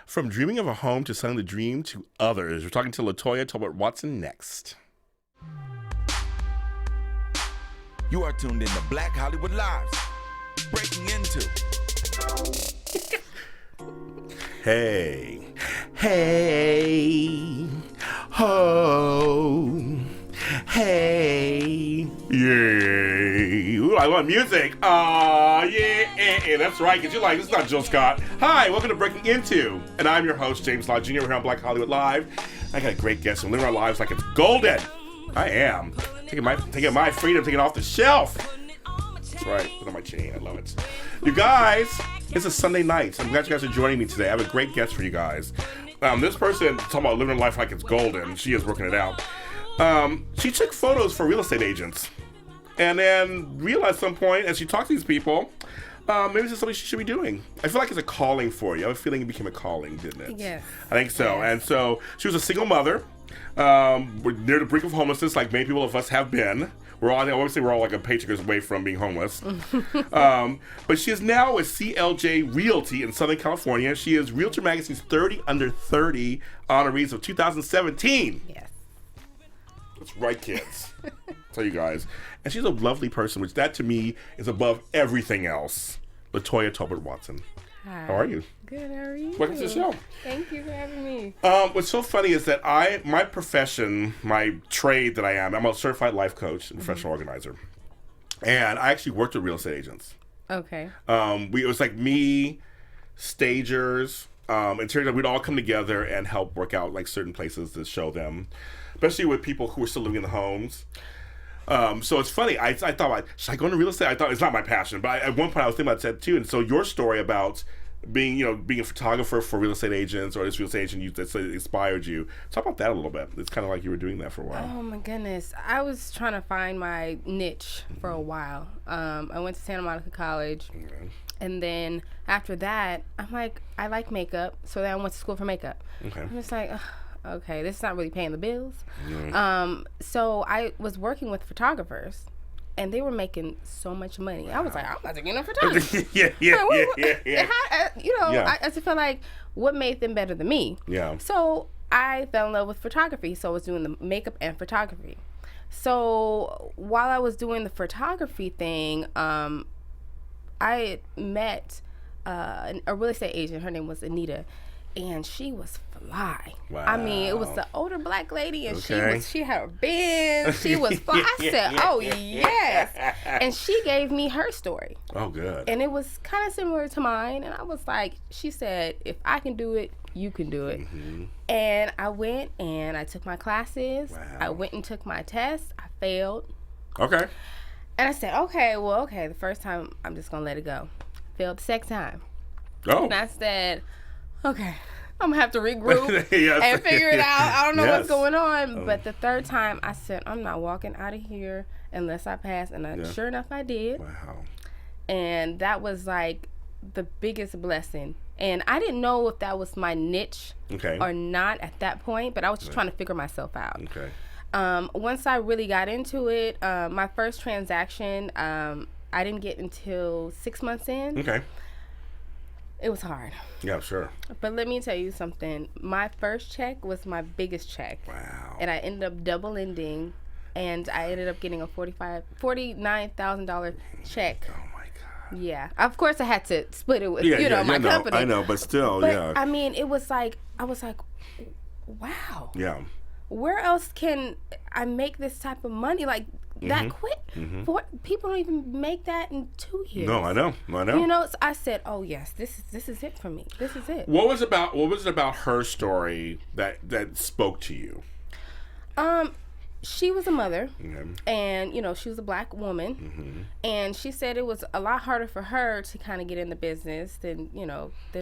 From dreaming of a home to selling the dream to others. We're talking to LaToya Tolbert-Watson next. You are tuned in to Black Hollywood Lives. Breaking into. Hey, hey, ho, hey, yay. Ooh, I love music. Yeah, that's right, because you're like, it's not Jill Scott. Hi, welcome to Breaking Into. And I'm your host, James Lott Jr. We're here on Black Hollywood Live. I got a great guest and living our lives like it's golden. I am. Taking my freedom, taking it off the shelf. That's right, put on my chain, I love it. You guys, it's a Sunday night. I'm glad you guys are joining me today. I have a great guest for you guys. This person talking about living her life like it's golden. She is working it out. She took photos for real estate agents, and then realized at some point, as she talked to these people, maybe this is something she should be doing. I feel like it's a calling for you. I have a feeling it became a calling, didn't it? Yes. I think so. Yes. And so she was a single mother. We're near the brink of homelessness, like many people of us have been. I always say we're all like a paycheck away from being homeless. But she is now with CLJ Realty in Southern California. She is Realtor Magazine's 30 Under 30 honorees of 2017. Yes. That's right, kids. Tell you guys. And she's a lovely person, which that to me is above everything else. LaToya Tolbert-Watson. Hi. How are you? Good, how are you? Welcome to the show. Thank you for having me. What's so funny is that my profession, my trade that I'm a certified life coach and professional organizer. And I actually worked with real estate agents. Okay. It was like me, stagers, in terms of we'd all come together and help work out like certain places to show them, especially with people who are still living in the homes. So it's funny. I thought, should I go into real estate? I thought it's not my passion, but at one point I was thinking about that too. And so your story about being a photographer for real estate agents, or this real estate agent that inspired you. Talk about that a little bit. It's kind of like you were doing that for a while. Oh my goodness. I was trying to find my niche for a while. I went to Santa Monica College. Okay. And then after that, I'm like, I like makeup. So then I went to school for makeup. Okay. I'm just like, okay, this is not really paying the bills. Yeah. So I was working with photographers, and they were making so much money. Wow. I was like, I'm about to get a photographer. yeah. I just felt like, what made them better than me? Yeah. So I fell in love with photography. So I was doing the makeup and photography. So while I was doing the photography thing, I met a real estate agent. Her name was Anita. And she was fly. Wow. I mean, it was the older black lady, and she had a Benz. She was fly. I said, oh, yes. And she gave me her story. Oh, good. And it was kind of similar to mine. And I was like, she said, if I can do it, you can do it. Mm-hmm. And I went and I took my classes. Wow. I went and took my test. I failed. Okay. And I said, okay, the first time, I'm just going to let it go. Failed the second time. Oh. And I said, okay, I'm going to have to regroup and figure it out. I don't know what's going on. But the third time, I said, I'm not walking out of here unless I pass. And sure enough, I did. Wow. And that was like the biggest blessing. And I didn't know if that was my niche or not at that point, but I was just trying to figure myself out. Okay. Once I really got into it, my first transaction, I didn't get until 6 months in. Okay. It was hard. Yeah, sure. But let me tell you something. My first check was my biggest check. Wow. And I ended up double ending, and I ended up getting a $49,000 check. Oh my God. Yeah. Of course, I had to split it with my company. company. I know, but still, But, I mean, it was like, I was like, wow. Yeah. Where else can I make this type of money like that quick? People don't even make that in 2 years. No, I know. So I said, oh yes, this is it for me. This is it. What was it about her story that spoke to you? She was a mother, and she was a black woman, and she said it was a lot harder for her to kind of get in the business than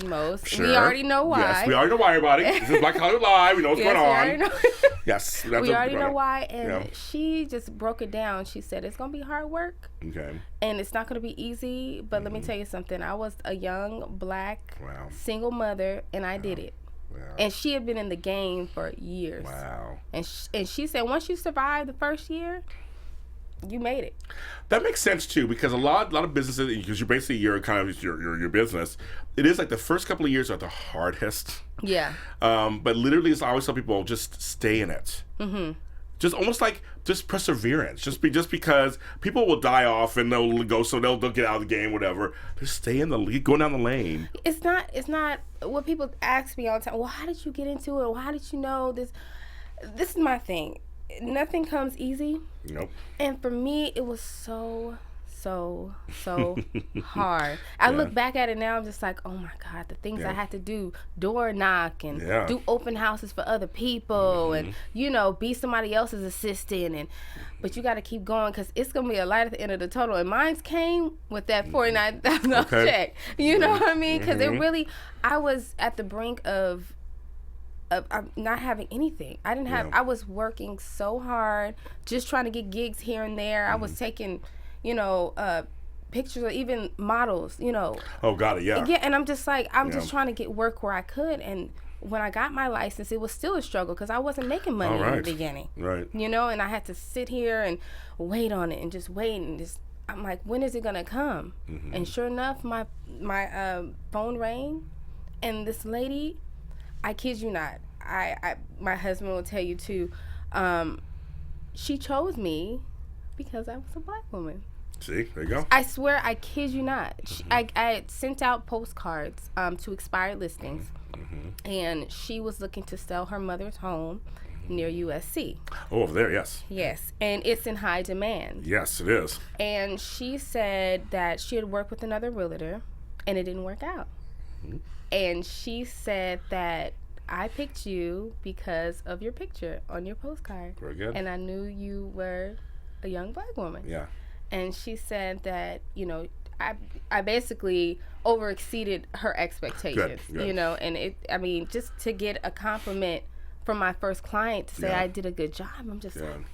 most. Sure. We already know why. Yes, we already know why, everybody. This is Black Hollywood Live. We know what's going on. We already know. Yes, we already know why, and she just broke it down. She said it's gonna be hard work, and it's not gonna be easy. But let me tell you something. I was a young black single mother, and I did it. Wow. And she had been in the game for years. Wow. And she said once you survive the first year, you made it. That makes sense too, because a lot of businesses, because you're kind of your business. It is like the first couple of years are the hardest. Yeah. But literally, I always tell people, just stay in it. Mm-hmm. Just almost like just perseverance. Just because people will die off and they'll go, so they'll get out of the game, whatever. Just stay in the lead, go down the lane. It's not what people ask me all the time. Well, how did you get into it? Well, how did you know this? This is my thing. Nothing comes easy. Nope. And for me, it was so hard. I look back at it now, I'm just like, oh my God, the things I had to do, door knock and do open houses for other people and, be somebody else's assistant. But you got to keep going because it's going to be a light at the end of the tunnel. And mine came with that $49,000 check. You know what I mean? Because I was at the brink of not having anything. I was working so hard, just trying to get gigs here and there. I was taking, pictures of even models, Oh, got it, yeah. Yeah, and I'm just like, just trying to get work where I could. And when I got my license, it was still a struggle because I wasn't making money in the beginning. Right. And I had to sit here and wait on it and just wait and just, I'm like, when is it going to come? Mm-hmm. And sure enough, my phone rang, and this lady, I kid you not, my husband will tell you too, she chose me because I was a Black woman. See, there you go. I swear, I kid you not. I had sent out postcards to expired listings, and she was looking to sell her mother's home near USC. Oh, over there, yes. Yes, and it's in high demand. Yes, it is. And she said that she had worked with another realtor, and it didn't work out. Mm-hmm. And she said that I picked you because of your picture on your postcard. Very good. And I knew you were a young Black woman. Yeah. And she said that, I basically overexceeded her expectations, Good. And just to get a compliment from my first client to say I did a good job, I'm just like,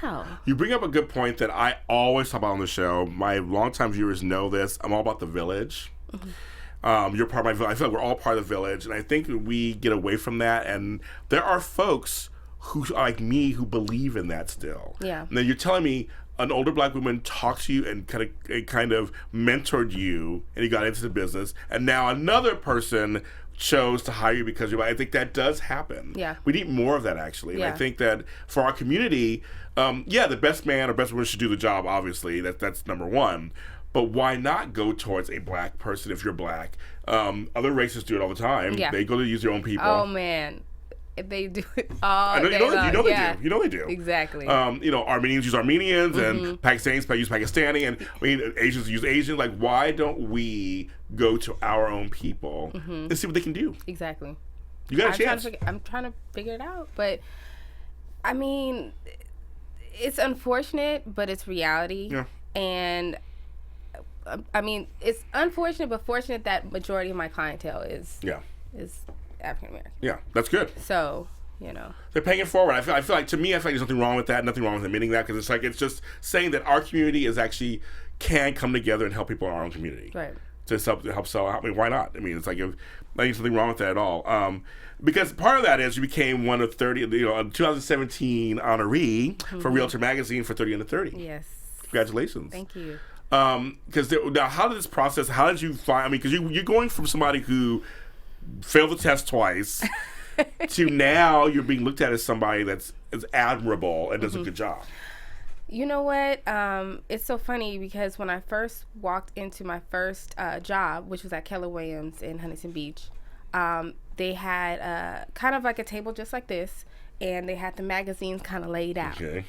wow. You bring up a good point that I always talk about on the show. My longtime viewers know this. I'm all about the village. Mm-hmm. You're part of my village. I feel like we're all part of the village, and I think we get away from that. And there are folks who, like me, who believe in that still. Yeah. Now you're telling me an older Black woman talked to you and kind of mentored you, and you got into the business, and now another person chose to hire you because you're Black. I think that does happen. Yeah. We need more of that, actually. And I think that for our community, the best man or best woman should do the job, obviously. That's number one. But why not go towards a Black person if you're Black? Other races do it all the time. Yeah. They go to use their own people. Oh, man. If they do it all day long. They do. You know they do. Exactly. Armenians use Armenians, and Pakistanis use Pakistani, and Asians use Asian. Like, why don't we go to our own people and see what they can do? Exactly. You got a chance. I'm trying to figure it out, but I mean, it's unfortunate, but it's reality. Yeah. And I mean, it's unfortunate, but fortunate that majority of my clientele is African American. Yeah, that's good. So, they're paying it forward. I feel like there's nothing wrong with that. Nothing wrong with admitting that, because it's just saying that our community is actually can come together and help people in our own community. Right. To help sell. I mean, why not? I mean, it's like, I think there's nothing wrong with that at all. Because part of that is you became one of 30, a 2017 honoree for Realtor Magazine for 30 Under 30. Yes. Congratulations. Thank you. Because now, how did this process? How did you find? I mean, because you're going from somebody who failed the test twice to now you're being looked at as somebody that's admirable and does a good job. You know what? It's so funny because when I first walked into my first job, which was at Keller Williams in Huntington Beach, they had kind of like a table just like this, and they had the magazines kind of laid out. Okay.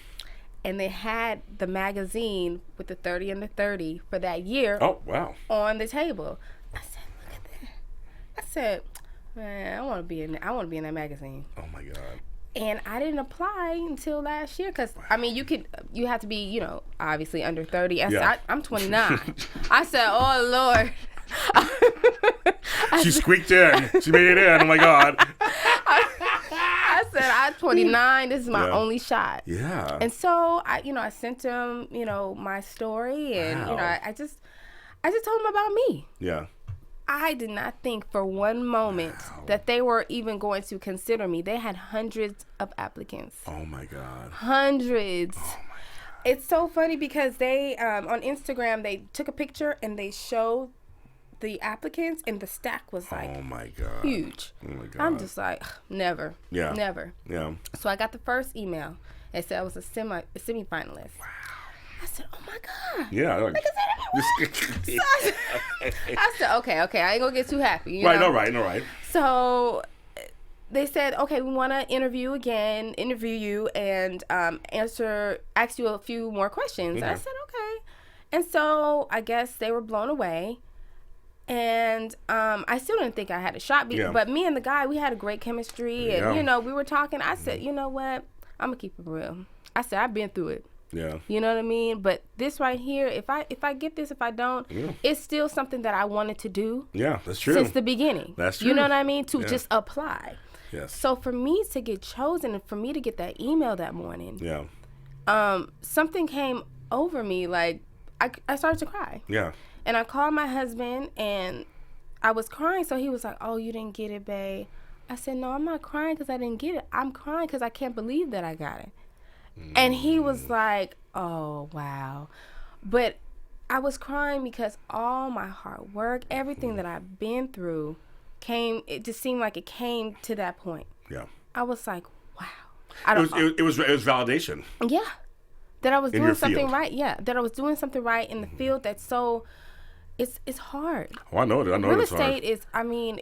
And they had the magazine with the 30 Under 30 for that year. Oh, wow. On the table. I said, look at that. I said, man, I want to be in that magazine. Oh my God. And I didn't apply until last year because, I mean, you have to be, obviously under 30. I said, I'm 29. I said, oh, Lord. She squeaked in. She made it in. Oh, my God. I said, I'm 29. This is my only shot. Yeah. And so, I sent them, my story. And, I just told them about me. Yeah. I did not think for one moment that they were even going to consider me. They had hundreds of applicants. Oh, my God. Hundreds. Oh, my God. It's so funny because they on Instagram they took a picture and they showed the applicants and the stack was like, oh my God, huge. Oh my God. I'm just like, never. Yeah. Never. Yeah. So I got the first email. It said I was a semi-finalist. Wow. I said, oh my God. Yeah. Like I said, okay. I ain't gonna get too happy. You Right. know? No. Right. So they said, okay, we want to interview you and ask you a few more questions. Okay. And I said, okay. And so I guess they were blown away. And I still didn't think I had a shot. But me and the guy, we had a great chemistry. And, we were talking. I said, you know what? I'm going to keep it real. I said, I've been through it. Yeah. You know what I mean? But this right here, if I get this, if I don't, it's still something that I wanted to do. Yeah, that's true. Since the beginning. That's true. You know what I mean? To just apply. Yes. So for me to get chosen and for me to get that email that morning, something came over me. Like I started to cry. Yeah. And I called my husband and I was crying. So he was like, "Oh, you didn't get it, babe." I said, "No, I'm not crying because I didn't get it. I'm crying because I can't believe that I got it." And he was like, "Oh, wow." But I was crying because all my hard work, everything that I've been through it just seemed like it came to that point. Yeah. I was like, wow. It was validation. Yeah. That I was In doing your something field. right. Yeah. That I was doing something right in the field that's so, it's hard. Oh, I know it. Real it's hard. estate is,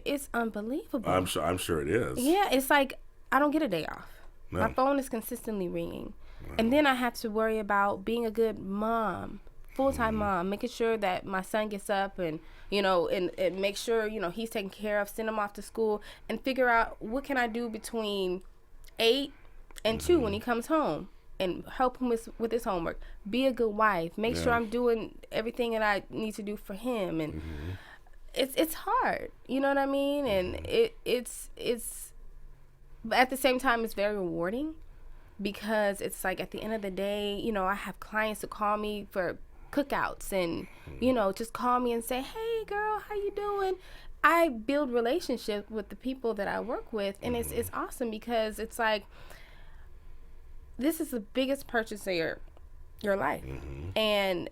it's unbelievable. I'm sure it is. Yeah. It's like, I don't get a day off. No. My phone is consistently ringing. And then I have to worry about being a good mom, full-time mom, making sure that my son gets up and, and make sure, he's taken care of, send him off to school and figure out what can I do between 8 and 2 when he comes home and help him with his homework. Be a good wife. Make sure I'm doing everything that I need to do for him. And it's hard. You know what I mean? And it's but at the same time, it's very rewarding. Because it's like at the end of the day, I have clients who call me for cookouts and, just call me and say, "Hey, girl, how you doing?" I build relationships with the people that I work with. And it's awesome because it's like, this is the biggest purchase of your life. And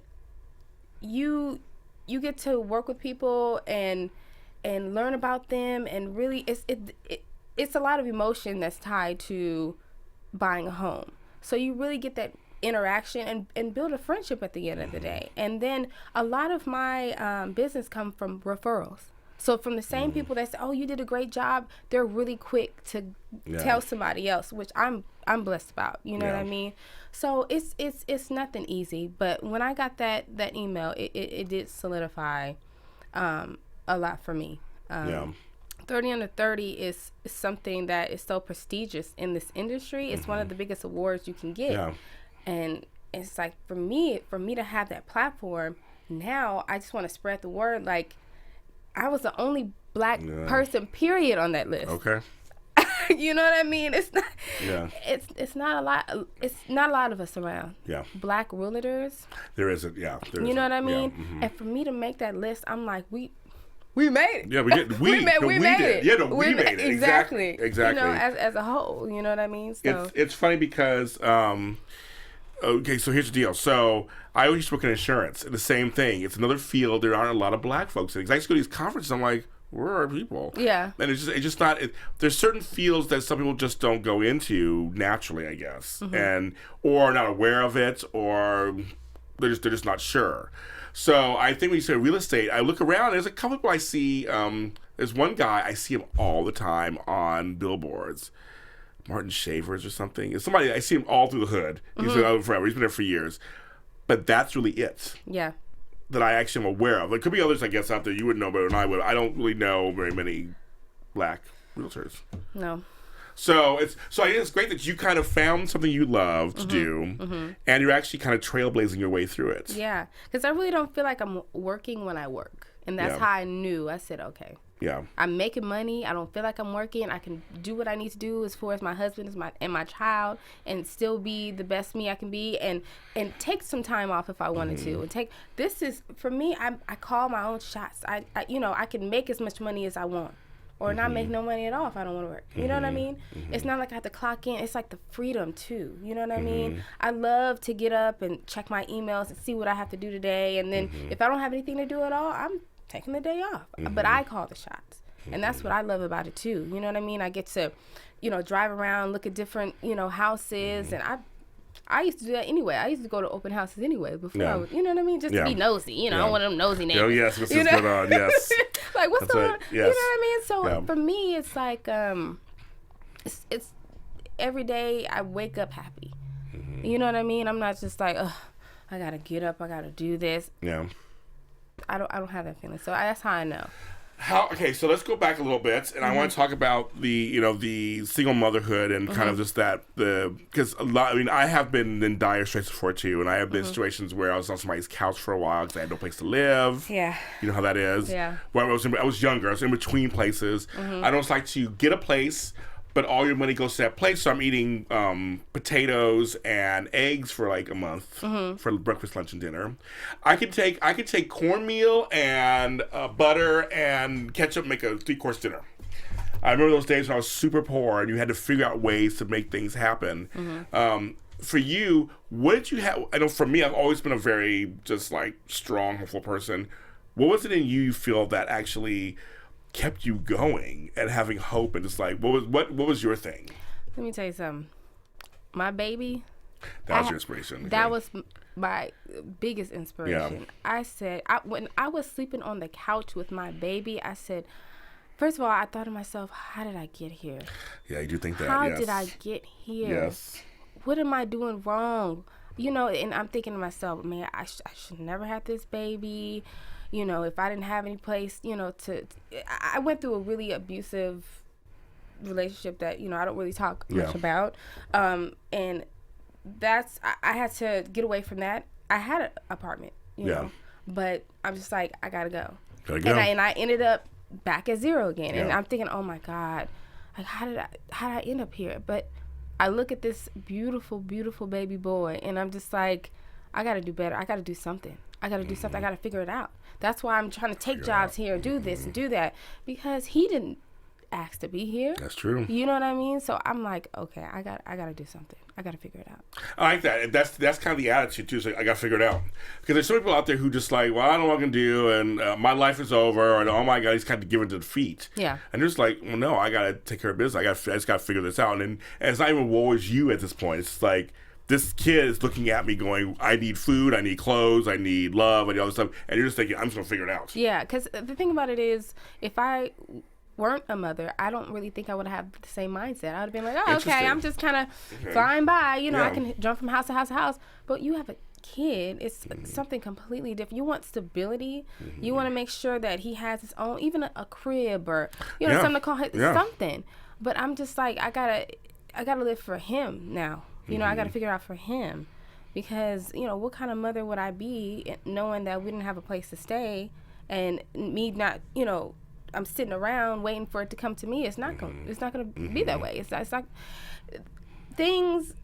you get to work with people and learn about them. And really, it's a lot of emotion that's tied to buying a home. So you really get that interaction and build a friendship at the end of the day. And then a lot of my business come from referrals. So from the same people that say, "Oh, you did a great job," they're really quick to tell somebody else, which I'm blessed about. You know what I mean? So it's nothing easy. But when I got that email, it did solidify a lot for me. 30 Under 30 is something that is so prestigious in this industry. It's one of the biggest awards you can get. Yeah. And it's like, for me to have that platform, now I just want to spread the word. Like, I was the only black person, period, on that list. Okay. You know what I mean? It's not. Yeah. It's not a lot. It's not a lot of us around. Yeah. Black realtors. There isn't. Yeah. You know what I mean? Yeah. And for me to make that list, I'm like, we made it. Yeah, we did. We made it. Yeah, we made it. Exactly. You know, as a whole, you know what I mean? So it's funny because, okay, so here's the deal. So I used to work in insurance. The same thing. It's another field. There aren't a lot of black folks in it. 'Cause I used to go to these conferences. I'm like, where are people? Yeah. And it's just not. There's certain fields that some people just don't go into naturally, I guess, or are not aware of it, or they're just not sure. So I think when you say real estate, I look around, there's a couple people I see. There's one guy, I see him all the time on billboards. Martin Shavers or something. It's somebody, I see him all through the hood. He's been out forever. He's been there for years. But that's really it. Yeah. That I actually am aware of. There could be others, I guess, out there you would know better than I would. I don't really know very many black realtors. No. So I think it's great that you kind of found something you love to do, and you're actually kind of trailblazing your way through it. Yeah, because I really don't feel like I'm working when I work, and that's how I knew. I said, okay, I'm making money. I don't feel like I'm working. I can do what I need to do as far as my husband and my child, and still be the best me I can be, and take some time off if I wanted to. And this is for me. I call my own shots. I can make as much money as I want. or not make no money at all if I don't want to work. You know what I mean? It's not like I have to clock in. It's like the freedom too. You know what I mean? I love to get up and check my emails and see what I have to do today. And then if I don't have anything to do at all, I'm taking the day off. But I call the shots. And that's what I love about it too. You know what I mean? I get to, drive around, look at different, houses. And I used to do that anyway. I used to go to open houses anyway before I was, you know what I mean? Just to be nosy, one of them nosy neighbors. Oh, yes, what's going on, yes. Like, what's going on? Yes. You know what I mean? So for me, it's like, it's every day I wake up happy. You know what I mean? I'm not just like, ugh, I got to get up, I got to do this. Yeah. I don't have that feeling. So that's how I know. Okay, so let's go back a little bit, and I want to talk about the single motherhood and kind of just because I have been in dire straits before too, and I have been in situations where I was on somebody's couch for a while because I had no place to live. Yeah. You know how that is. Yeah. When I was younger, I was in between places. I don't like to get a place, but all your money goes to that place. So I'm eating potatoes and eggs for like a month for breakfast, lunch, and dinner. I could take cornmeal and butter and ketchup, make a 3-course dinner. I remember those days when I was super poor and you had to figure out ways to make things happen. For you, what did you have? I know for me, I've always been a very just like strong, hopeful person. What was it in you feel that actually kept you going and having hope, and just like what was your thing? Let me tell you something. My baby. That was your inspiration. Okay. That was my biggest inspiration. Yeah. I said when I was sleeping on the couch with my baby, I said, first of all, I thought to myself, how did I get here? Yeah, you do think that. How yes. did I get here? Yes. What am I doing wrong? And I'm thinking to myself, man, I should never have this baby. If I didn't have any place, I went through a really abusive relationship that, I don't really talk much about. And that's, I had to get away from that. I had an apartment, you know, but I'm just like, I gotta go. And I ended up back at zero again. And I'm thinking, oh my God, like, how did I end up here? But I look at this beautiful, beautiful baby boy, and I'm just like, I gotta do better. I gotta do something. I gotta do something. I gotta figure it out. That's why I'm trying to take jobs here and do this and do that, because he didn't ask to be here. That's true. You know what I mean? So I'm like, okay, I gotta do something. I gotta figure it out. I like that. And that's kind of the attitude too. It's like, I gotta figure it out, because there's some people out there who just like, well, I don't know what I can do, and my life is over, and oh my God, he's kind of given to defeat. Yeah. And they're just like, well, no, I gotta take care of business. I just gotta figure this out. And it's not even woe is you at this point. It's like, this kid is looking at me going, I need food, I need clothes, I need love, I need all this stuff. And you're just thinking, I'm just going to figure it out. Yeah, because the thing about it is, if I weren't a mother, I don't really think I would have the same mindset. I would have been like, oh, okay, I'm just kind of flying by. I can jump from house to house to house. But you have a kid, it's something completely different. You want stability. You want to make sure that he has his own, even a crib or, something to call it, something. But I'm just like, I gotta live for him now. I got to figure out for him, because, what kind of mother would I be knowing that we didn't have a place to stay, and me not, I'm sitting around waiting for it to come to me. It's not going to be that way. It's not things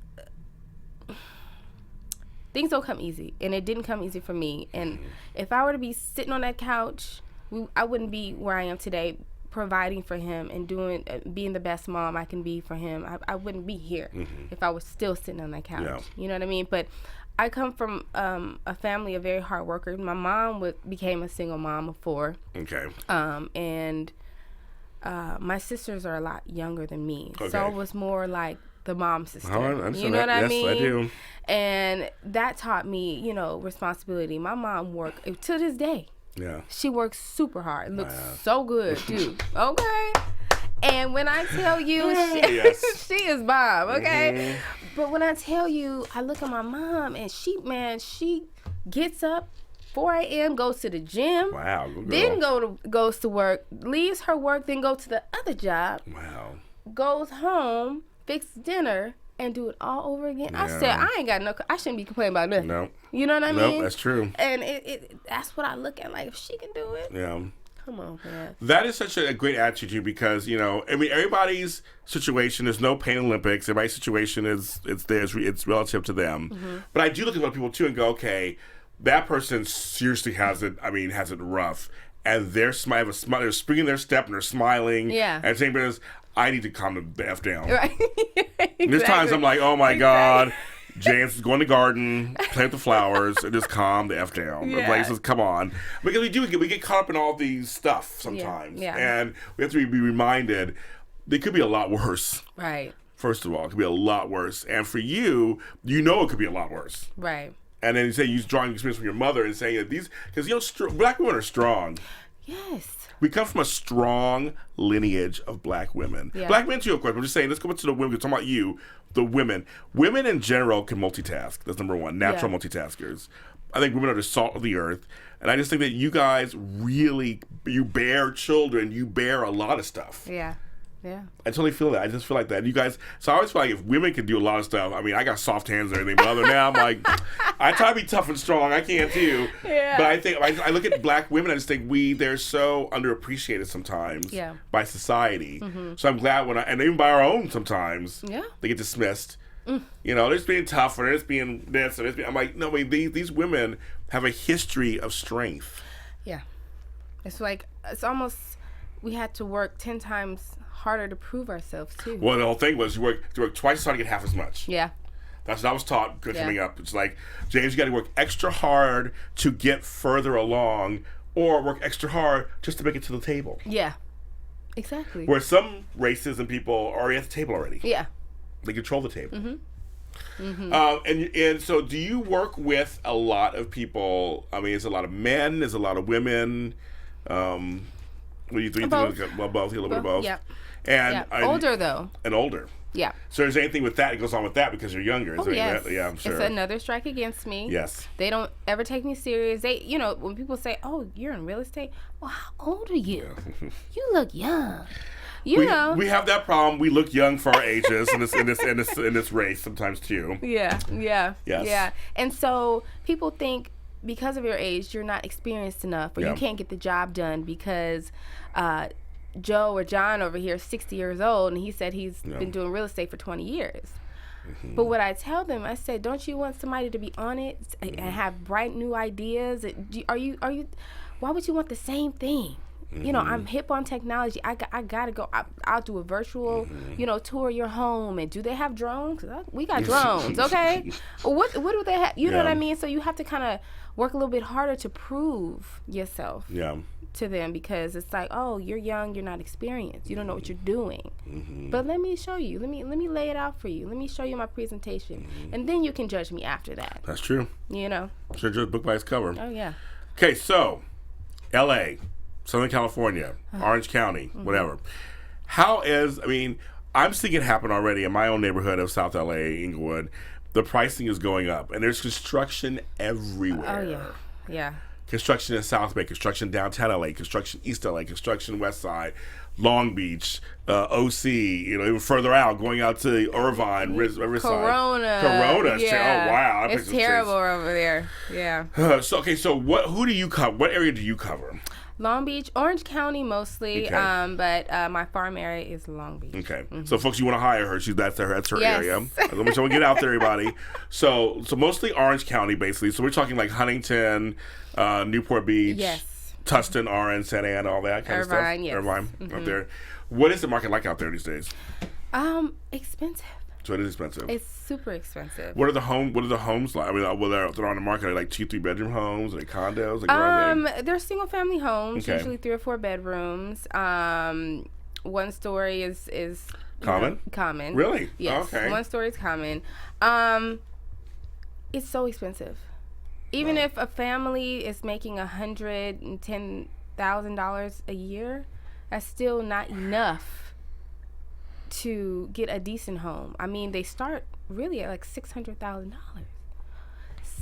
don't come easy, and it didn't come easy for me. And if I were to be sitting on that couch, I wouldn't be where I am today, providing for him and being the best mom I can be for him. I wouldn't be here if I was still sitting on that couch. Yeah. You know what I mean? But I come from a family of very hard workers. My mom became a single mom of 4. Okay. And my sisters are a lot younger than me. Okay. So it was more like the mom sister. You know what I mean? Yes, I do. And that taught me, responsibility. My mom worked to this day. Yeah. She works super hard. Looks so good, too. Okay. And when I tell you, she is Bob, okay? But when I tell you, I look at my mom, and she gets up 4 a.m., goes to the gym. Wow, good girl. Then goes to work, leaves her work, then go to the other job. Wow. Goes home, fix dinner, and do it all over again. Yeah. I said, I shouldn't be complaining about nothing. No. You know what I mean? No, that's true. And that's what I look at, like, if she can do it. Yeah. Come on, man. That is such a great attitude, because, everybody's situation, there's no pain Olympics. Everybody's situation it's relative to them. But I do look at other people too and go, okay, that person seriously has it rough. and they're smiling, they're springing their step and they're smiling. Yeah. And saying, I need to calm the F down. Right. Exactly. There's times I'm like, oh my God, James is going to the garden, play with the flowers, and just calm the F down. Yeah. Like, says, come on. Because we get caught up in all these stuff sometimes. Yeah. And we have to be reminded they could be a lot worse. Right. First of all, it could be a lot worse. And for you, it could be a lot worse. Right. And then you say you're drawing experience from your mother and saying that because black women are strong. Yes. We come from a strong lineage of black women. Yeah. Black men too, of course. I'm just saying, let's go back to the women. We're talking about you, the women. Women in general can multitask. That's number one. Natural multitaskers. I think women are the salt of the earth. And I just think that you guys really, you bear children. You bear a lot of stuff. Yeah. Yeah. I totally feel that. I just feel like that. You guys, so I always feel like if women can do a lot of stuff, I mean, I got soft hands and everything, but other than that, I'm like, I try to be tough and strong. I can too. Yeah. But I think, I look at black women, I just think they're so underappreciated sometimes by society. Mm-hmm. So I'm glad and even by our own sometimes, they get dismissed. You know, they're just being tough or they're just being this or I'm like, no, wait, these women have a history of strength. Yeah. It's almost, we had to work 10 times harder to prove ourselves too. Well, the whole thing was you work twice as hard to get half as much. Yeah. That's what I was taught coming up. It's like, James, you got to work extra hard to get further along, or work extra hard just to make it to the table. Yeah. Exactly. Where some races and people are already at the table already. Yeah. They control the table. Mm-hmm. Mm-hmm. And so, do you work with a lot of people? I mean, is it a lot of men? Is it a lot of women? What do you think? Both. Well, both. A little bit of both. Yeah. And older though. And older. Yeah. So is there anything with that goes on with that because you're younger? Is there yes. Yeah, I'm sure. It's another strike against me. Yes. They don't ever take me serious. They, when people say, "Oh, you're in real estate," well, how old are you? You look young. We have that problem. We look young for our ages in this race sometimes too. Yeah. Yes. Yeah. And so people think because of your age, you're not experienced enough, or you can't get the job done because Joe or John over here is 60 years old, and he said he's been doing real estate for 20 years. Mm-hmm. But what I tell them, I said, don't you want somebody to be on it and have bright new ideas? Are you? Why would you want the same thing? Mm-hmm. I'm hip on technology. I gotta go. I'll do a virtual, tour of your home. And do they have drones? We got drones, okay? What do they have? You know what I mean? So you have to kind of work a little bit harder to prove yourself to them, because it's like, oh, you're young, you're not experienced, you don't know what you're doing. Mm-hmm. But let me show you. Let me lay it out for you. Let me show you my presentation, and then you can judge me after that. That's true. Should judge a book by its cover. Oh yeah. Okay, so L.A., Southern California, Orange County, whatever. I'm seeing it happen already in my own neighborhood of South L.A., Inglewood. The pricing is going up, and there's construction everywhere. Oh, yeah. Construction in South Bay, construction downtown LA, construction East LA, construction West Side, Long Beach, OC, even further out, going out to Irvine, Riverside. Corona. Yeah. Oh, wow. It's terrible over there. Yeah. So who do you cover? What area do you cover? Long Beach, Orange County mostly, but my farm area is Long Beach. Okay, so folks, you want to hire her? That's her area. Let me get out there, everybody. So mostly Orange County, basically. So we're talking like Huntington, Newport Beach, Tustin, Orange, Santa Ana, all that kind of stuff. Irvine, out there. What is the market like out there these days? Expensive. So it is expensive. It's super expensive. What are the homes like? I mean, they're on the market. Are they like 2-3 bedroom homes? Are they condos? Like, what are they? They're single family homes, usually 3 or 4 bedrooms. One story is common. Common. Really? Yes. Okay. One story is common. It's so expensive. Even if a family is making $110,000 a year, that's still not enough to get a decent home. I mean, they start really at like $600,000.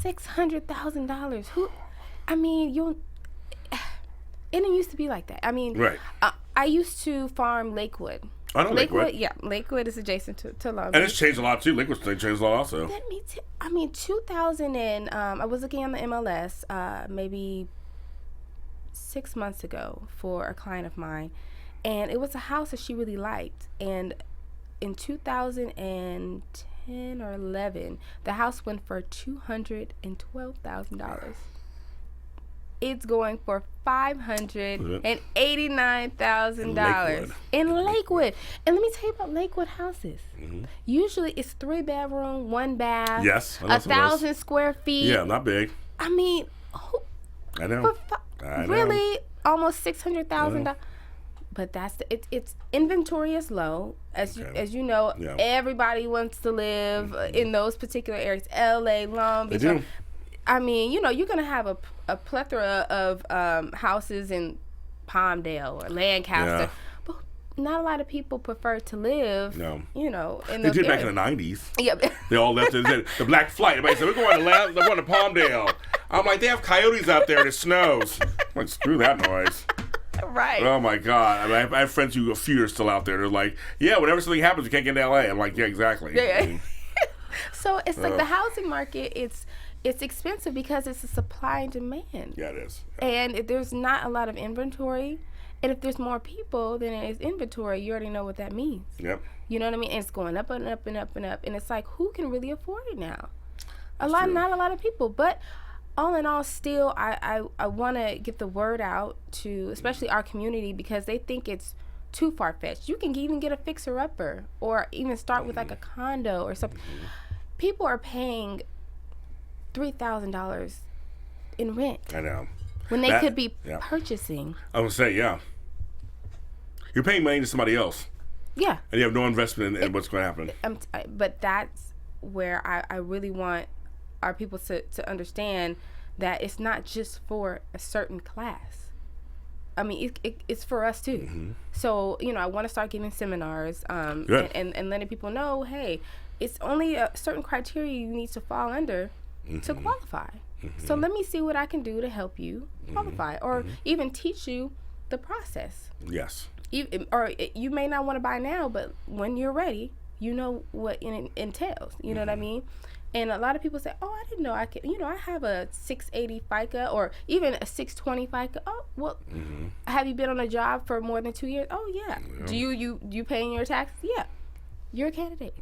$600,000. It didn't used to be like that. I mean, right. I used to farm Lakewood. I know Lakewood. Yeah, Lakewood is adjacent to Long Beach. And it's changed a lot too. Lakewood's changed a lot also. 2000 and I was looking on the MLS maybe 6 months ago for a client of mine. And it was a house that she really liked. And in 2010 or 11, the house went for $212,000. It's going for $589,000 in Lakewood. And let me tell you about Lakewood houses. Usually it's 3-bedroom, 1 bath. Yes, 1,000 square feet. Yeah, not big. I mean, I know. Really, almost $600,000. But it's inventory is low, as you know. Yeah. Everybody wants to live in those particular areas. L.A., Long Beach. They do. I mean, you know, you're gonna have a plethora of houses in Palmdale or Lancaster, but not a lot of people prefer to live. No. You know, in They those did areas. back in the 90s. Yep. They all left the Black Flight. Everybody said, we're going to Palmdale. I'm like, they have coyotes out there and it snows. I'm like, screw that noise. Right. Oh, my God. I mean, I have friends who a few are still out there. They're like, yeah, whenever something happens, you can't get into L.A. I'm like, yeah, exactly. Yeah. So it's like the housing market, it's expensive because it's a supply and demand. Yeah, it is. And if there's not a lot of inventory, and if there's more people than there is inventory, you already know what that means. Yep. You know what I mean? And it's going up and up and up and up. And it's like, who can really afford it now? True. Not a lot of people. But all in all, still, I want to get the word out to, especially our community, because they think it's too far-fetched. You can even get a fixer-upper or even start with like a condo or something. People are paying $3,000 in rent. I know. When they could be purchasing. I would say, yeah. You're paying money to somebody else. Yeah. And you have no investment in what's going to happen. But that's where I really want our people to understand that it's not just for a certain class. I mean, it's for us too. So, you know, I want to start giving seminars and letting people know, hey, it's only a certain criteria you need to fall under to qualify. So let me see what I can do to help you qualify or even teach you the process. Yes. You may not want to buy now, but when you're ready, you know what it entails. You know what I mean? And a lot of people say, oh, I didn't know I could, you know, I have a 680 FICA or even a 620 FICA. Oh, well, have you been on a job for more than 2 years? Oh, yeah. Do you paying your taxes? Yeah. You're a candidate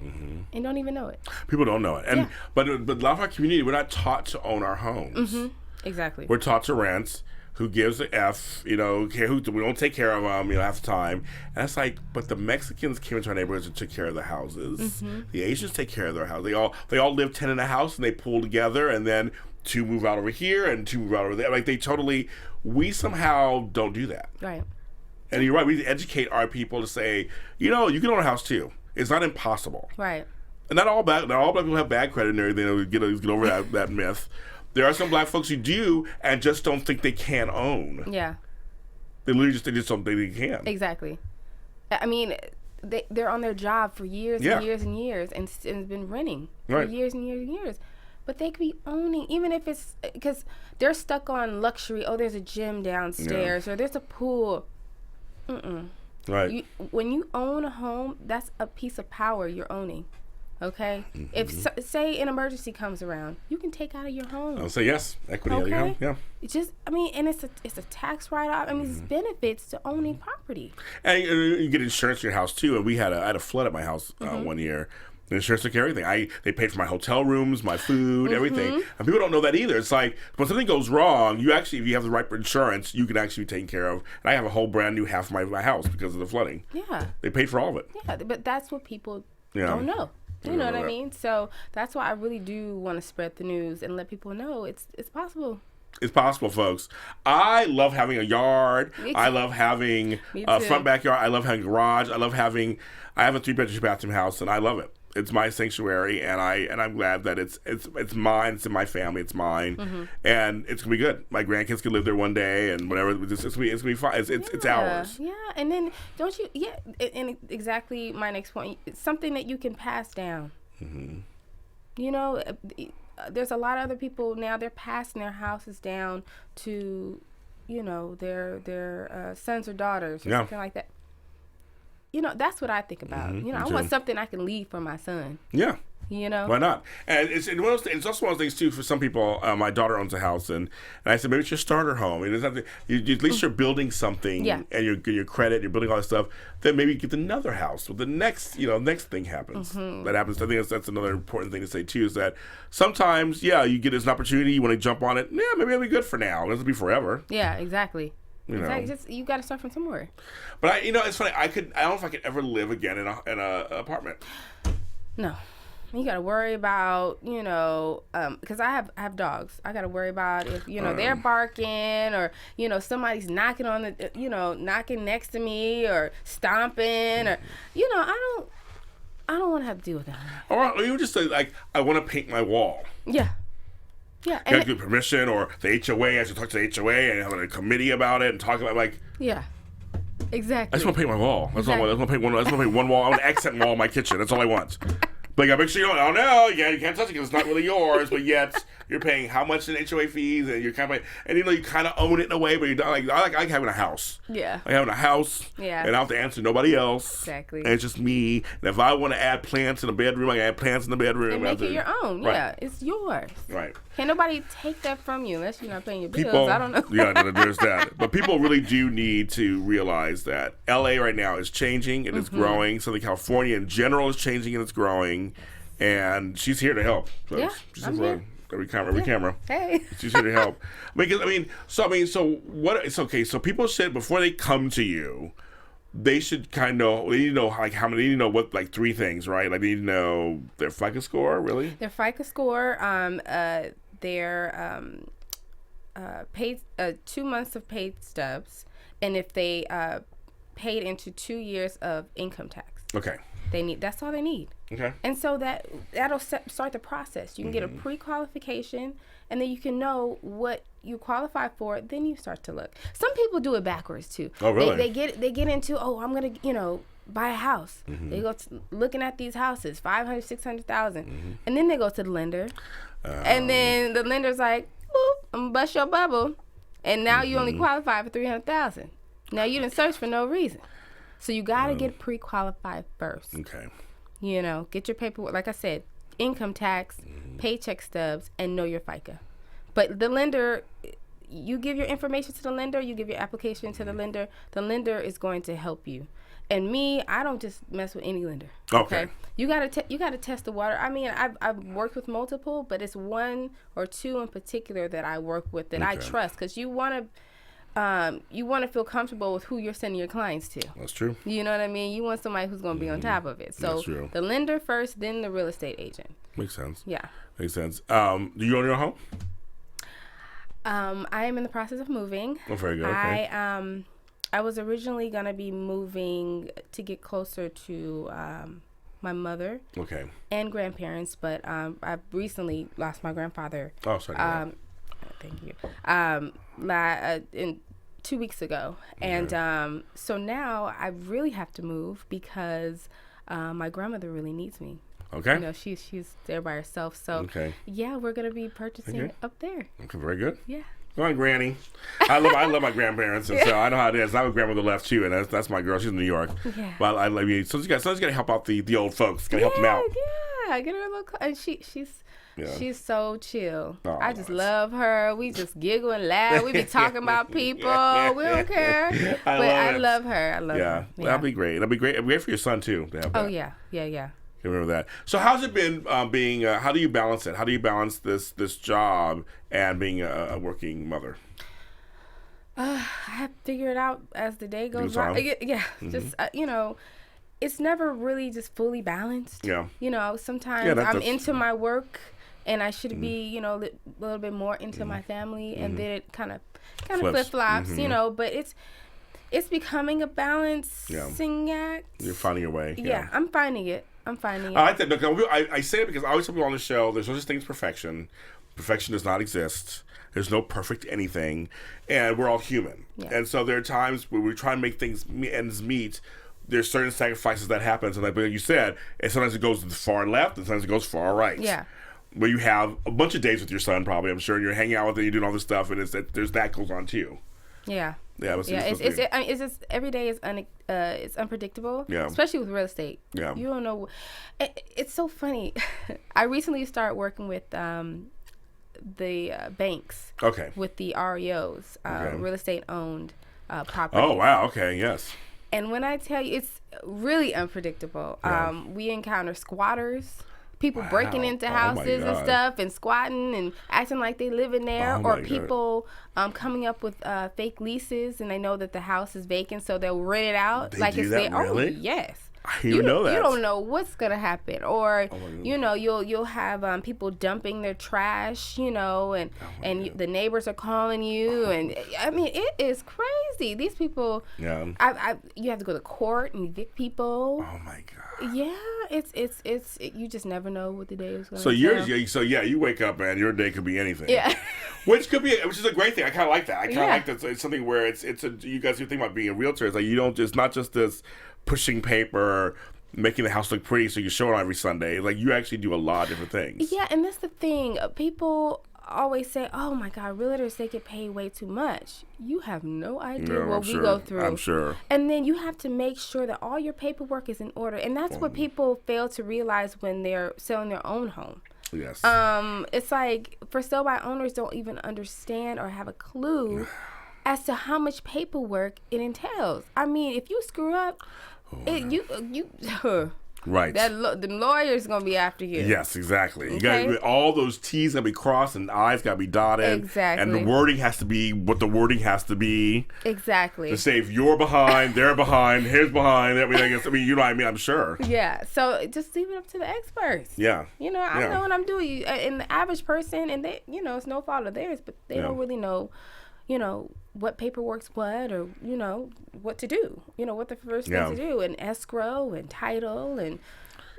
and don't even know it. People don't know it. And but a lot of our community, we're not taught to own our homes. Exactly. We're taught to rent. Who gives a F, you know, we don't take care of them, you know, half the time. And it's like, but the Mexicans came into our neighborhoods and took care of the houses. The Asians take care of their house. They all live 10 in a house and they pull together and then 2 move out over here and 2 move out over there. Like we somehow don't do that. Right. And you're right, we educate our people to say, you know, you can own a house too. It's not impossible. Right. And not all black people have bad credit and everything. Get over that myth. There are some black folks who do and just don't think they can own. Yeah. They just don't think they can. Exactly. I mean, they're on their job for years and years and years and it's been renting for years and years and years. But they could be owning, even if it's, because they're stuck on luxury. Oh, there's a gym downstairs or there's a pool. Right. When you own a home, that's a piece of power you're owning. Okay, if say an emergency comes around, you can take out of your home. I'll say yes, equity out of your home. Yeah, it's just, I mean, and it's a tax write-off. I mean, it's benefits to owning property. And you get insurance in your house too. And I had a flood at my house one year. The insurance took care of everything. They paid for my hotel rooms, my food, everything. And people don't know that either. It's like when something goes wrong, if you have the right insurance, you can actually be taken care of. And I have a whole brand new half of my house because of the flooding. Yeah, they paid for all of it. Yeah, but that's what people don't know. You know what I mean? So that's why I really do want to spread the news and let people know it's possible. It's possible, folks. I love having a yard. I love having a front backyard. I love having a garage. I have a 3-bedroom bathroom house, and I love it. It's my sanctuary, and I'm glad that it's mine. It's in my family. It's mine, and it's gonna be good. My grandkids can live there one day, and whatever. It's gonna be fine. It's ours. Yeah, and then don't you? Yeah, and exactly my next point. It's something that you can pass down. You know, there's a lot of other people now. They're passing their houses down to, you know, their sons or daughters or something like that. You know, that's what I think about. You know, I want something I can leave for my son. Yeah. You know? Why not? And it's also one of those things too. For some people, my daughter owns a house, and I said maybe it's your starter home. And it's not at least you're building something, and your credit, you're building all this stuff. Then maybe you get another house. Well, the next thing happens. That happens. I think that's another important thing to say too. Is that sometimes, you get this an opportunity, you want to jump on it. Yeah, maybe it'll be good for now. It doesn't be forever. Yeah, exactly. You know. You got to start from somewhere. But it's funny. I don't know if I could ever live again in a apartment. No. You got to worry about, because I have dogs. I got to worry about if, they're barking or, somebody's knocking on the, knocking next to me or stomping or, I don't want to have to deal with that. Or you just say, like, I want to paint my wall. Yeah. Yeah. You got to get permission or the HOA. I should talk to the HOA and have a committee about it and talk about, like. Yeah. Exactly. I just want to paint my wall. That's all. I just want to paint one wall. I want an accent wall in my kitchen. That's all I want. But make sure you don't. Oh no! Yeah, you can't touch it because it's not really yours. But yet you're paying how much in HOA fees, and you're kind of you kind of own it in a way. But you're not like I like having a house. Yeah. Like having a house. Yeah. And I don't have to answer nobody else. Exactly. And it's just me. And if I want to add plants in the bedroom, I can add plants in the bedroom. And make it your own. Right. Yeah, it's yours. Right. Can't nobody take that from you unless you're not paying your bills. I don't know. Yeah, there's that. But people really do need to realize that LA right now is changing and it's growing. Southern California in general is changing and it's growing. And she's here to help. So yeah, I'm here. Every camera. Hey. She's here to help. So what? It's okay. So people should, before they come to you, they should they need to know like how many. They need to know what, like 3 things, right? Like they need to know their FICO score, really. Their FICO score, their paid 2 months of paid stubs, and if they paid into 2 years of income tax. Okay. That's all they need. Okay. And so that'll start the process. You can get a pre-qualification, and then you can know what you qualify for. Then you start to look. Some people do it backwards too. Oh, really? They get into, I'm gonna buy a house. They go looking at these houses, 500, 600,000, and then they go to the lender, and then the lender's like, I'm gonna bust your bubble, and now you only qualify for 300,000. Now you didn't search for no reason. So you got to get pre-qualified first. Okay. Get your paperwork. Like I said, income tax, paycheck stubs, and know your FICA. But the lender, you give your information to the lender, you give your application to the lender is going to help you. And me, I don't just mess with any lender. Okay. You gotta test the water. I mean, I've worked with multiple, but it's 1 or 2 in particular that I work with that I trust, because you want to feel comfortable with who you're sending your clients to. That's true. You know what I mean? You want somebody who's going to be on top of it. So the lender first, then the real estate agent. Makes sense. Yeah. Makes sense. Do you own your home? I am in the process of moving. Oh, very good. Okay. I was originally going to be moving to get closer to my mother. Okay. And grandparents, but I've recently lost my grandfather. Oh, sorry. Thank you. In 2 weeks ago, and so now I really have to move because my grandmother really needs me. Okay. She's there by herself. So yeah, we're gonna be purchasing up there. Okay, very good. Yeah. Go on, Granny. I love my grandparents, and so I know how it is. I have a grandmother left too, and that's my girl. She's in New York. Yeah. But I love you. Someone's got to help out the old folks. Got to help them out. Yeah, get her a little. And she's so chill. Oh, I just love her. We just giggle and laugh. We be talking about people. We don't care. I love her. I love her. Yeah, that'll be great. It'll be great. It'll be great for your son too to have that. Oh yeah. Remember that. So how's it been being? How do you balance it? How do you balance this job and being a working mother? I have to figure it out as the day goes by. Yeah, just it's never really just fully balanced. Yeah. Sometimes I'm into my work, and I should be, a little bit more into my family, and then it kind of flip flops, But it's becoming a balancing act. You're finding your way. Yeah, I'm finding it. I like that. Look, I say it because I always tell people on the show, there's no such thing as perfection. Perfection does not exist. There's no perfect anything, and we're all human. Yeah. And so there are times where we try and make ends meet. There's certain sacrifices that happens, and like you said, and sometimes it goes far left, and sometimes it goes far right. Yeah. Where you have a bunch of dates with your son, probably, I'm sure, and you're hanging out with him, you're doing all this stuff, and there's that goes on too. Yeah. Yeah, it's just every day is it's unpredictable. Yeah. Especially with real estate. Yeah. You don't know. It's so funny. I recently started working with the banks. Okay. With the REOs, real estate owned properties. Oh wow. Okay. Yes. And when I tell you, it's really unpredictable. Yeah. We encounter squatters, people breaking into Oh, my houses and God. stuff and squatting and acting like they live in there, Oh, my or God. people coming up with fake leases and they know that the house is vacant, so they'll rent it out They like do it's that, their really? own. Yes. I didn't even know that. You don't know what's gonna happen, or my God. you know you'll have people dumping their trash, you know, and the neighbors are calling you, and I mean it is crazy. These people, Yeah. You have to go to court and evict people. Oh my God. Yeah, it's you just never know what the day is gonna. So tell. you wake up, man. Your day could be anything. Yeah. which is a great thing. I kind of like that. I kind of Yeah. like that. It's something where you guys who think about being a realtor. It's like you don't just not just this pushing paper, making the house look pretty so you show it every Sunday. Like you actually do a lot of different things. Yeah, and that's the thing. People always say, "Oh my God, realtors, they get paid way too much." You have no idea what we go through. I'm sure. And then you have to make sure that all your paperwork is in order, and that's what people fail to realize when they're selling their own home. Yes. It's like for sale by owners don't even understand or have a clue as to how much paperwork it entails. I mean, if you screw up, right. the lawyer's gonna be after you. Yes, exactly. You Okay? got all those T's gotta be crossed and I's gotta be dotted. Exactly. And the wording has to be what the wording has to be. Exactly. To say if you're behind, they're behind, here's behind. I mean, you know what I mean? I'm sure. Yeah. So just leave it up to the experts. Yeah. You know, I know what I'm doing. And the average person, and they, you know, it's no fault of theirs, but they don't really know, you know, what paperwork's what, or you know what to do. You know what the first thing to do, and escrow and title, and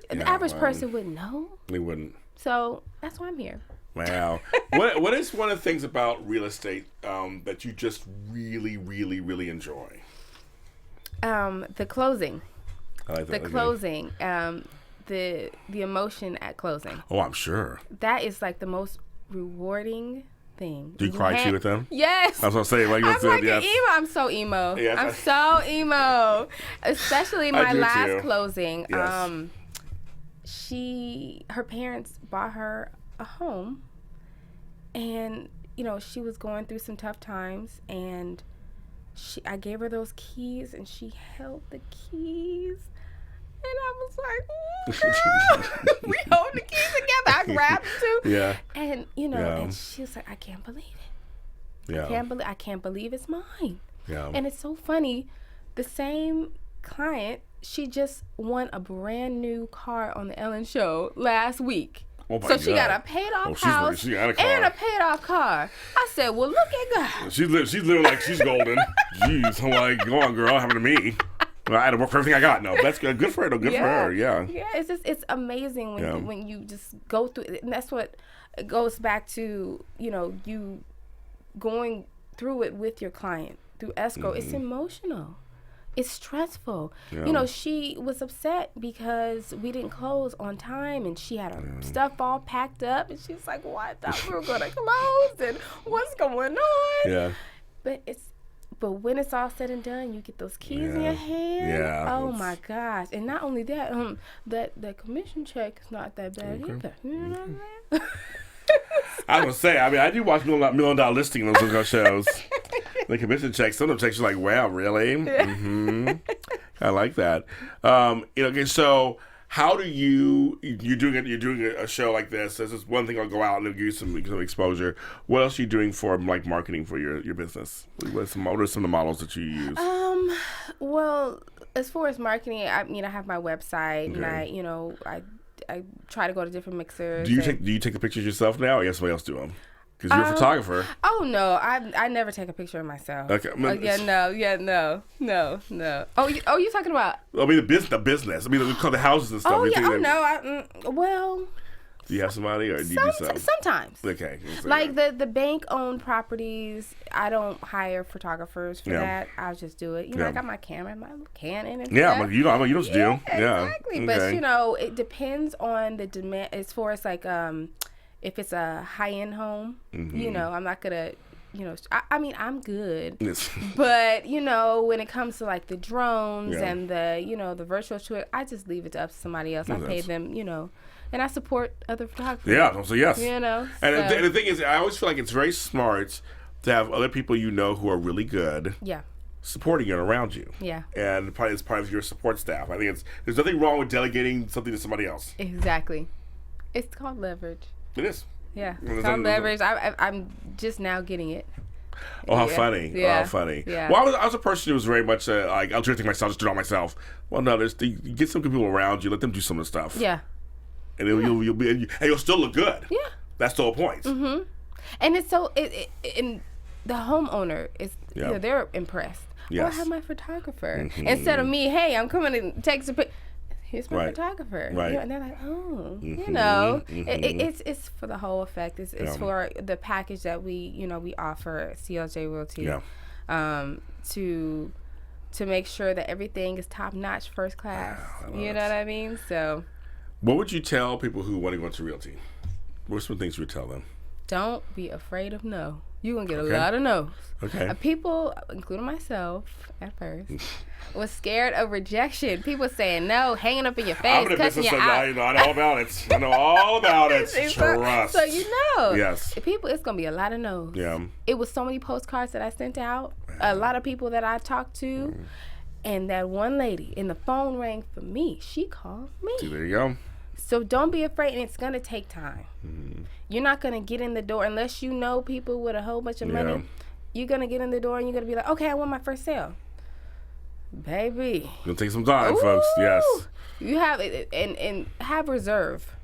the average person wouldn't know. They wouldn't. So that's why I'm here. Wow. What is one of the things about real estate that you just really, really, really enjoy? The closing. I like that. The closing. The emotion at closing. Oh, I'm sure. That is like the most rewarding thing. Do you cry too with them? Yes. I was gonna say, like, I'm like an emo. I'm so emo. Yes, I'm so emo. Especially my do last too. closing. Yes. Her parents bought her a home, and you know she was going through some tough times, and I gave her those keys, and she held the keys. And I was like, girl, we hold the keys together. I grabbed them too. Yeah. And, you know, and she was like, I can't believe it. Yeah. I can't believe it's mine. Yeah. And it's so funny. The same client, she just won a brand new car on the Ellen Show last week. Oh my so she God. got a paid off she's house she got a car. and a paid off car. I said, well, look at God. She's living like she's golden. Jeez. I'm like, go on, girl. Happened to me. I had to work for everything I got. No, that's good. Good for her. Though. Good for her. Yeah. Yeah, it's amazing when you just go through it. And that's what it goes back to, you know, you going through it with your client through escrow. It's emotional. It's stressful. Yeah. You know, she was upset because we didn't close on time, and she had her stuff all packed up, and she was like, well, I thought we were going to close, and what's going on? Yeah. But when it's all said and done, you get those keys in your hand. Yeah. Oh my gosh! And not only that, that commission check is not that bad either. You know what I'm saying? I was gonna say. I mean, I do watch $1 Million Listing on those shows. The commission checks. Some of them checks are like, wow, really? Mm-hmm. I like that. Okay, so. How do you're doing a show like this? This is one thing. I'll go out and give you some exposure. What else are you doing for like marketing for your business? What are some of the models that you use? Well, as far as marketing, I have my website, and I try to go to different mixers. Do you take the pictures yourself now, or you have somebody else do them? Because you're a photographer. Oh no, I never take a picture of myself. Okay. No. Oh, you talking about? I mean the business. I mean we call the houses and stuff. Oh yeah. Oh no. Well. Do you have somebody, or do you do something? Sometimes. Okay. Like the bank-owned properties, I don't hire photographers for that. I'll just do it. You know, I got my camera, my Canon, and stuff. But you know what do. Yeah. Exactly. Okay. But you know, it depends on the demand as far as like if it's a high-end home, you know, I'm not gonna I mean, I'm good. Yes. But, when it comes to like the drones Yeah. and the virtual tour, I just leave it up to somebody else. I pay them, and I support other photographers. Yeah, so yes. And the thing is, I always feel like it's very smart to have other people who are really good. Yeah. Supporting you and around you. Yeah. And probably it's part of your support staff. I think there's nothing wrong with delegating something to somebody else. Exactly. It's called leverage. It is. Yeah. It's called leverage. I'm just now getting it. Oh, how funny. Yeah. Oh, how funny. Yeah. Well, I was a person who was very much like, I'll do everything myself, just do it all myself. Well, no, you get some good people around you, let them do some of the stuff. Yeah. And you'll still look good. Yeah. That's the whole point. Mm-hmm. And it's so, and the homeowner is, they're impressed. Yes. Oh, I have my photographer. Instead of me, hey, I'm coming to take some pictures. Here's my Right. photographer. Right. And they're like, oh, it's for the whole effect. It's for the package that we offer CLJ Realty. Yeah. To make sure that everything is top notch, first class. You know what I mean? So. What would you tell people who want to go into realty? What are some things you would tell them? Don't be afraid of no. You're going to get a lot of no's. Okay. People, including myself at first, was scared of rejection. People saying no, hanging up in your face, I'm in the cussing business you of out. I know all about it. I know all about it. Trust. So Yes. people, it's going to be a lot of no's. Yeah. It was so many postcards that I sent out, a lot of people that I talked to, and that one lady, and the phone rang for me. She called me. See, there you go. So don't be afraid, and it's going to take time. You're not going to get in the door unless you know people with a whole bunch of money. You're going to get in the door and you're going to be like, okay, I want my first sale. Baby. It'll take some time, folks. Yes. You have it, and have reserve.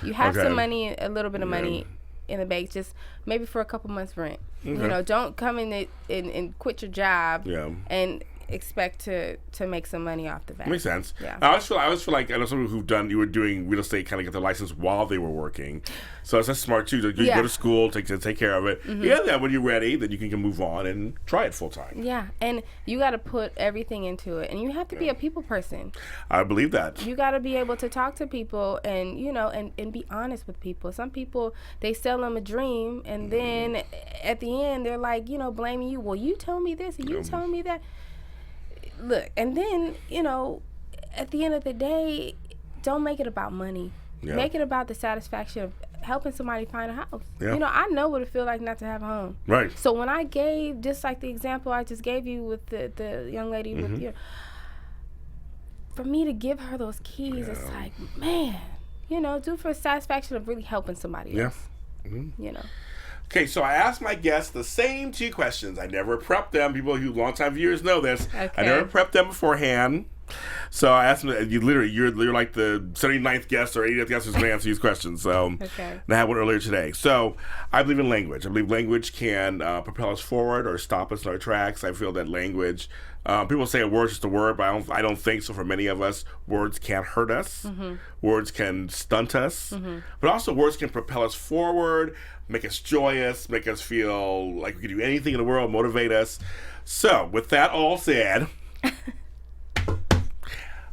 You have some money, a little bit of money in the bank, just maybe for a couple months rent. Okay. Don't come in and quit your job and expect to make some money off the bat. Makes sense. Yeah. I always feel like I know some people you were doing real estate, kind of get their license while they were working. So it's smart too. You go to school, take care of it. Then when you're ready, then you can move on and try it full time. Yeah, and you got to put everything into it, and you have to be a people person. I believe that. You got to be able to talk to people, and and be honest with people. Some people, they sell them a dream, and then at the end they're like, blaming you. Well, you told me this, and you told me that. Look, and then, at the end of the day, don't make it about money. Yeah. Make it about the satisfaction of helping somebody find a house. Yeah. I know what it feels like not to have a home. Right. So when I gave, just like the example I just gave you with the young lady with for me to give her those keys, it's like, man, do for the satisfaction of really helping somebody else. Okay, so I asked my guests the same two questions. I never prepped them. People who longtime viewers know this. Okay. I never prepped them beforehand. So I asked them, you're like the 79th guest or 80th guest who's going to answer these questions. So Okay. and I had one earlier today. So I believe in language. I believe language can propel us forward or stop us in our tracks. I feel that language, people say a word's just a word, but I don't think so. For many of us, words can't hurt us. Words can stunt us. But also words can propel us forward, make us joyous, make us feel like we can do anything in the world, motivate us. So with that all said,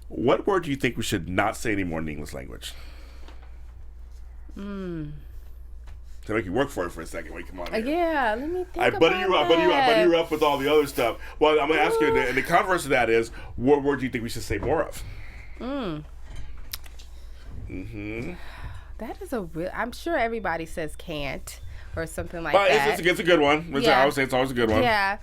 what word do you think we should not say anymore in the English language? To make you work for it for a second. Wait, come on. Here. Yeah, let me think I buddy you up. that. Buddy you up with all the other stuff. Well, I'm going to ask you, and the converse of that is, what word do you think we should say more of? That is a real. I'm sure everybody says can't or something like But that. it's a good one. Yeah. I would say it's always a good one. Yeah.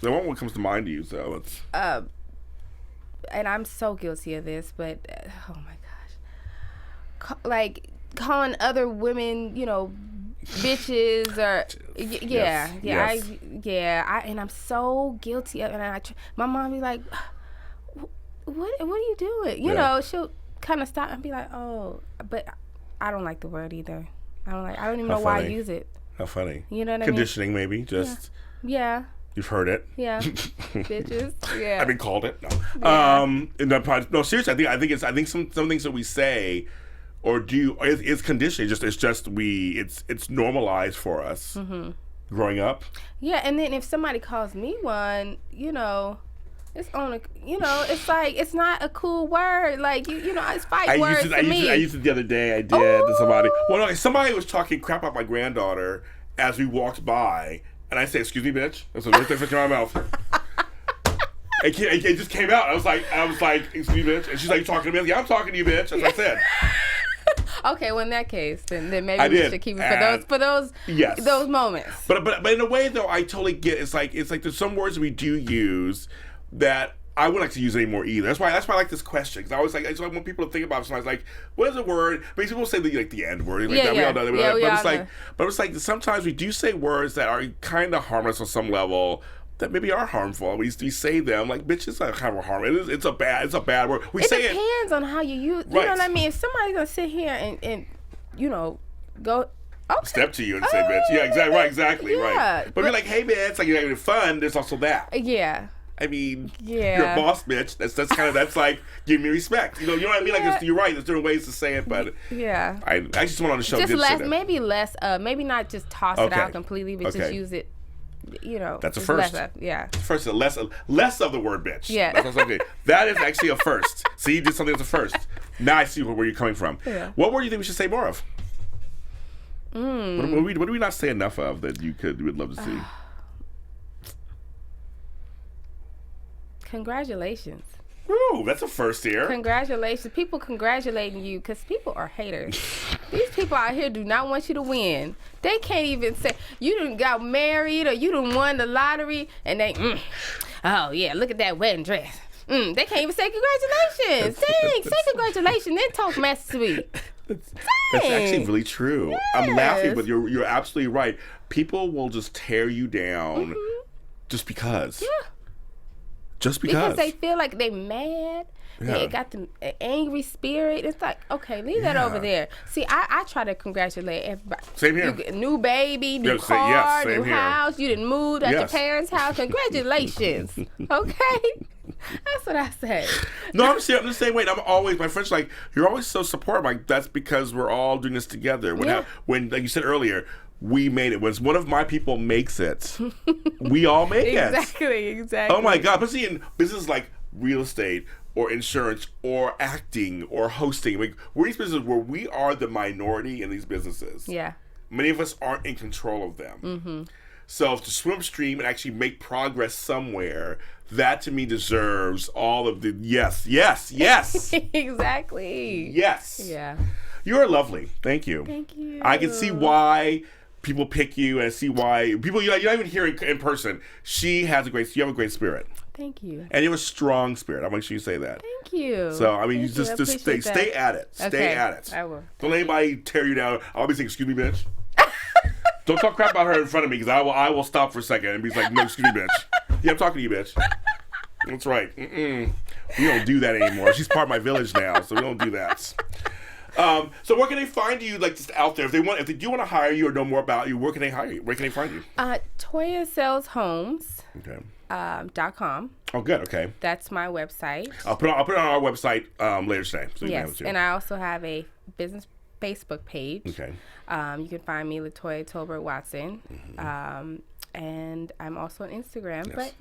The one comes to mind to you, so it's. And I'm so guilty of this, but oh my gosh, calling other women, bitches or and I'm so guilty of it. And my mom be like, what are you doing? You know, she'll kind of stop and be like, oh, but I don't like the word either. I don't even know why I use it. How funny. You know what Conditioning, maybe. Just. Yeah. You've heard it. Yeah. Bitches. Yeah. I've been called it. No. Yeah. No, seriously, I think some things that we say or do is conditioning. It's normalized for us growing up. Yeah, and then if somebody calls me one, It's on a, it's like, it's not a cool word. Like, it's fight words to me. I used it the other day. I did to somebody. Well, no, somebody was talking crap about my granddaughter as we walked by, and I said, "Excuse me, bitch." That's what they put in my mouth. It just came out. I was like, "Excuse me, bitch," and she's like, "You talking to me?" I was like, "Yeah, I'm talking to you, bitch." That's what I said. Okay, well, in that case, then maybe we should keep it for those moments. But in a way, though, I totally get. It's like there's some words we do use that I wouldn't like to use anymore either. That's why I like this question, because I just want people to think about it. Sometimes like, what is a word? I mean, people say the N word, like that. We all know that. But it's like sometimes we do say words that are kind of harmless on some level, that maybe are harmful. We say them like, bitch, it's not kind of harmful. It's a bad word. It depends on how you use. You know what I mean? If somebody's gonna sit here and go. Okay. Step to you and say, bitch. Yeah, exactly, right. But if you're like, hey, bitch, like, you're having fun, there's also that. Yeah. I mean, you're a boss, bitch. That's like, give me respect. You know what I mean? Like, you're right. There's different ways to say it, but I just went on the show. Just maybe not just toss it out completely, but just use it. That's a first. First, less of the word bitch. Yeah. That's okay. That is actually a first. See, you did something that's a first. Now I see where you're coming from. Yeah. What word do you think we should say more of? What do we not say enough of that you would love to see? Congratulations. Ooh, that's a first here. Congratulations. People congratulating you, because people are haters. These people out here do not want you to win. They can't even say, you done got married or you done won the lottery, and they, oh yeah, look at that wedding dress. They can't even say congratulations. Dang, say congratulations, then talk mess to me. That's actually really true. Yes. I'm laughing, but you're absolutely right. People will just tear you down just because. Yeah. Just because they feel like they mad. Yeah. They got the angry spirit. It's like, okay, leave that over there. See, I try to congratulate everybody. Same here. New baby, new car, new house. You didn't move at your parents' house. Congratulations. Okay? That's what I say. No, I'm the same way. My friends are like, you're always so supportive. Like, that's because we're all doing this together. When like you said earlier, we made it. When one of my people makes it, we all make it. Exactly. Oh my God. But see, in business like real estate or insurance or acting or hosting, like, we're these businesses where we are the minority in these businesses. Yeah. Many of us aren't in control of them. Mm-hmm. So to swim upstream and actually make progress somewhere, that to me deserves all of the yes. Exactly. Yes. Yeah. You are lovely. Thank you. Thank you. I can see why people pick you, and see why people you're not even hearing in person. You have a great spirit. Thank you. And you have a strong spirit. I'll make sure you say that. Thank you. So I mean, you just stay at it. Stay at it. I will. Don't let anybody tear you down. I'll be saying, "Excuse me, bitch." Don't talk crap about her in front of me, because I will stop for a second and be like, "No, excuse me, bitch." Yeah, I'm talking to you, bitch. That's right. We don't do that anymore. She's part of my village now, so we don't do that. So where can they find you, like, just out there? If they do want to hire you or know more about you, where can they hire you? Where can they find you? ToyaSellsHomes. Okay. .com. Oh, good. Okay. That's my website. I'll put it on our website later today. So you can have it too. And I also have a business Facebook page. Okay. You can find me, LaToya Tolbert-Watson. And I'm also on Instagram. Yes. But,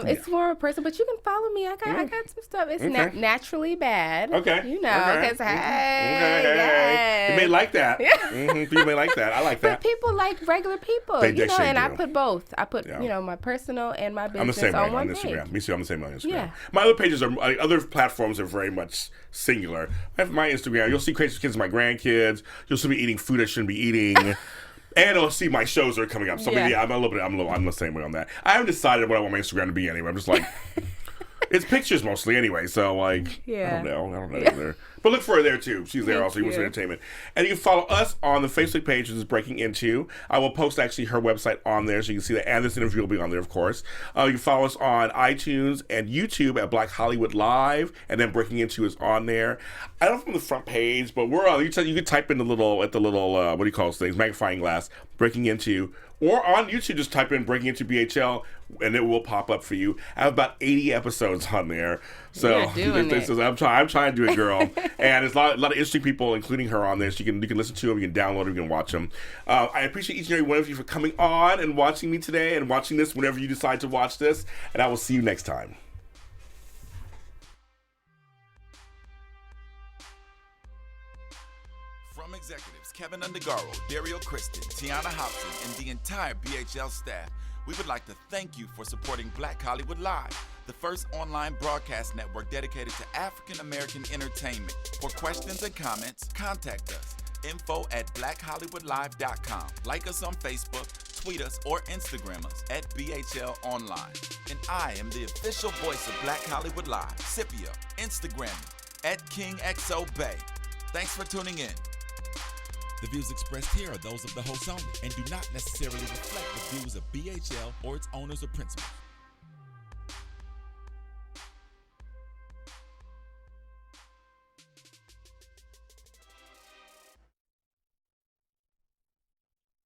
it's more of a person. But you can follow me. I got some stuff. It's naturally bad. Okay. Because, hey. You may like that. You may like that. I like that. But people like regular people. And I put both. I put, my personal and my business I'm the same on way one on Instagram. page. Me too. I'm the same way on Instagram. Yeah. My other pages other platforms are very much singular. I have my Instagram. You'll see crazy kids of my grandkids. You'll see me eating food I shouldn't be eating. And you'll see my shows that are coming up. So maybe I'm the same way on that. I haven't decided what I want my Instagram to be anyway. I'm just like, it's pictures mostly anyway. So like, I don't know either. But look for her there too. She's there also. You want some entertainment. And you can follow us on the Facebook page, which is Breaking Into. I will post actually her website on there so you can see that. And this interview will be on there, of course. You can follow us on iTunes and YouTube at Black Hollywood Live. And then Breaking Into is on there. I don't know from the front page, but we're on. You can type in the little what do you call those things? Magnifying glass. Breaking Into. or on YouTube, just type in Breaking Into BHL, and it will pop up for you. I have about 80 episodes on there. So I'm trying to do it, girl. And there's a lot of interesting people, including her, on this. You can listen to them, you can download them, you can watch them. I appreciate each and every one of you for coming on and watching me today and watching this whenever you decide to watch this. And I will see you next time. From executives Keven Undergaro, Dario Kristen, Tiana Hobson, and the entire BHL staff, we would like to thank you for supporting Black Hollywood Live, the first online broadcast network dedicated to African American entertainment. For questions and comments, contact us. info@blackhollywoodlive.com. Like us on Facebook, tweet us, or Instagram us at BHL Online. And I am the official voice of Black Hollywood Live, Scipio, Instagram me @KingXOBay. Thanks for tuning in. The views expressed here are those of the host only and do not necessarily reflect the views of BHL or its owners or principals.